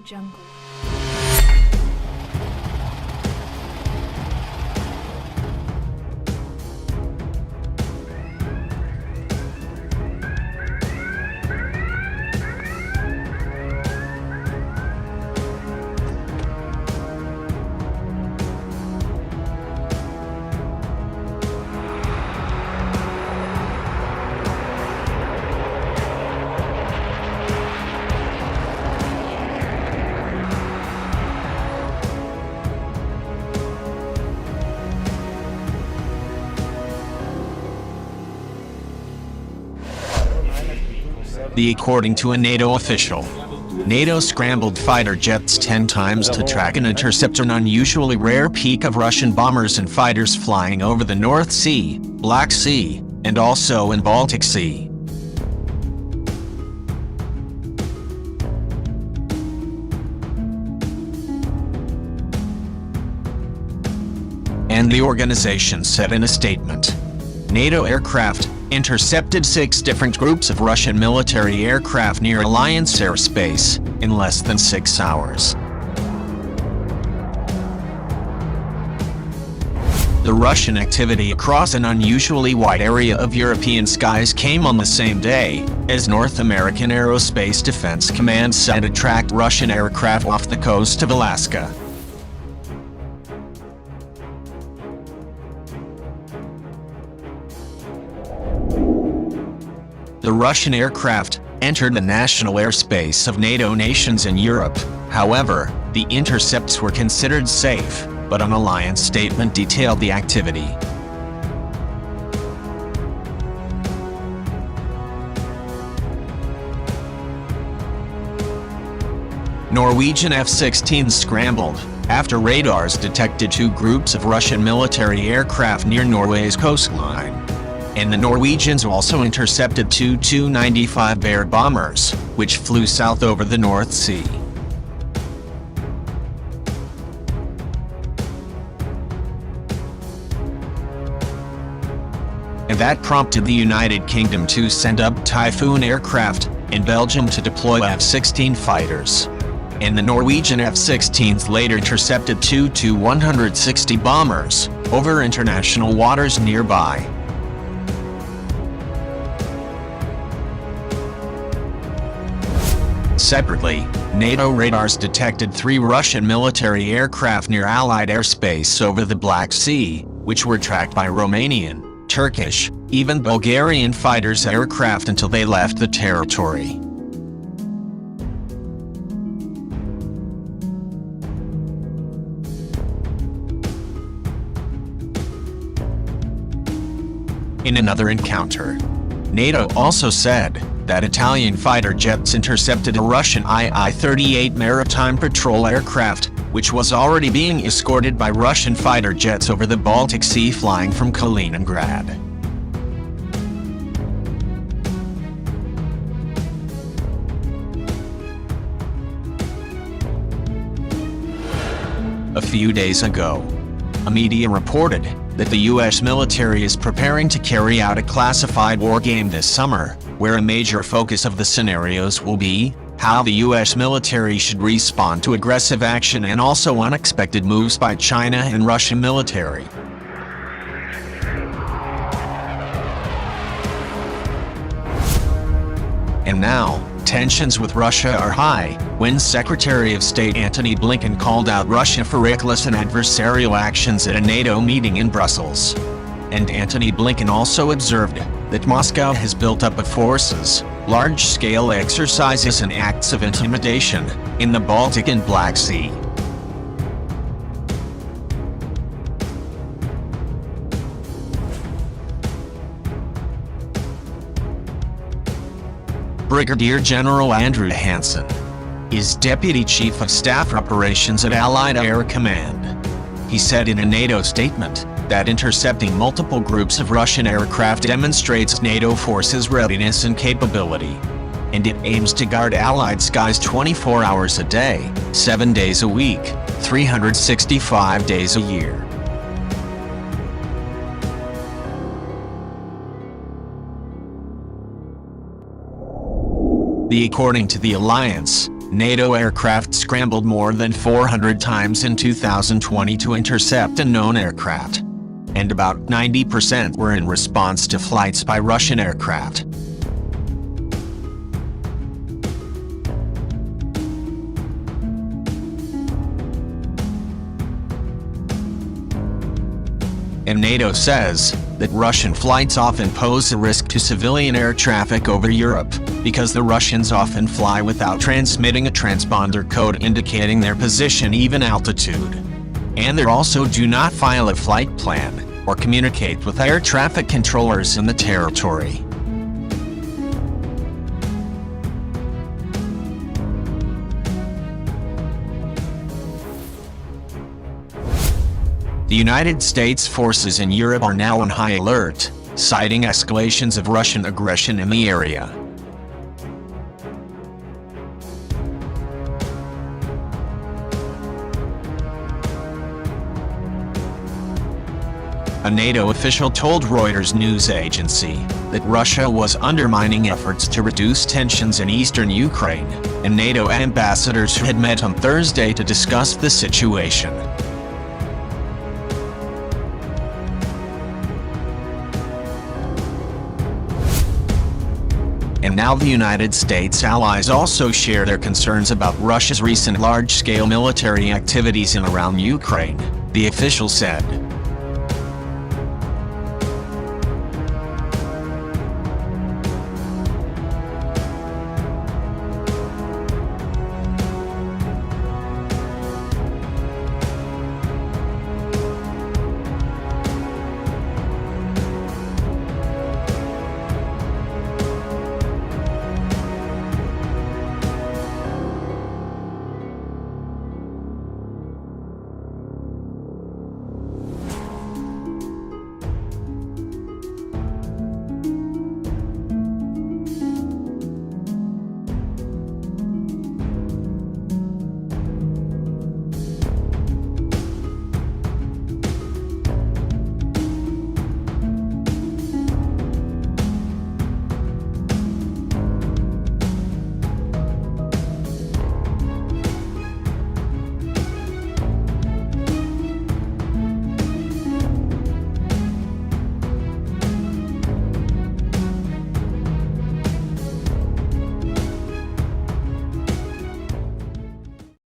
jungle. According to a NATO official, NATO scrambled fighter jets 10 times to track and intercept an unusually rare peak of Russian bombers and fighters flying over the North Sea, Black Sea, and also in Baltic Sea. And the organization said in a statement, NATO aircraft intercepted 6 different groups of Russian military aircraft near Alliance airspace in less than 6 hours. The Russian activity across an unusually wide area of European skies came on the same day as North American Aerospace Defense Command said it tracked Russian aircraft off the coast of Alaska. The Russian aircraft entered the national airspace of NATO nations in Europe. However, the intercepts were considered safe, but an alliance statement detailed the activity. Norwegian F-16s scrambled after radars detected 2 groups of Russian military aircraft near Norway's coastline. And the Norwegians also intercepted 2 Tu-95 air bombers, which flew south over the North Sea. And that prompted the United Kingdom to send up Typhoon aircraft in Belgium to deploy F-16 fighters. And the Norwegian F-16s later intercepted 2 Tu-160 bombers over international waters nearby. Separately, NATO radars detected 3 Russian military aircraft near Allied airspace over the Black Sea, which were tracked by Romanian, Turkish, even Bulgarian fighters aircraft until they left the territory. In another encounter, NATO also said that Italian fighter jets intercepted a Russian Il-38 maritime patrol aircraft, which was already being escorted by Russian fighter jets over the Baltic Sea flying from Kaliningrad. A few days ago, a media reported that the U.S. military is preparing to carry out a classified war game this summer, where a major focus of the scenarios will be how the U.S. military should respond to aggressive action and also unexpected moves by China and Russian military. And now, tensions with Russia are high, when Secretary of State Antony Blinken called out Russia for reckless and adversarial actions at a NATO meeting in Brussels. And Antony Blinken also observed that Moscow has built up forces, large-scale exercises and acts of intimidation in the Baltic and Black Sea. Brigadier General Andrew Hansen is Deputy Chief of Staff Operations at Allied Air Command. He said in a NATO statement that intercepting multiple groups of Russian aircraft demonstrates NATO forces' readiness and capability, and it aims to guard Allied skies 24 hours a day, 7 days a week, 365 days a year. According to the alliance, NATO aircraft scrambled more than 400 times in 2020 to intercept unknown aircraft, and about 90% were in response to flights by Russian aircraft. And NATO says that Russian flights often pose a risk to civilian air traffic over Europe, because the Russians often fly without transmitting a transponder code indicating their position, even altitude. And they also do not file a flight plan or communicate with air traffic controllers in the territory. The United States forces in Europe are now on high alert, citing escalations of Russian aggression in the area. A NATO official told Reuters news agency that Russia was undermining efforts to reduce tensions in eastern Ukraine, and NATO ambassadors had met on Thursday to discuss the situation. And now the United States allies also share their concerns about Russia's recent large-scale military activities in and around Ukraine, the official said.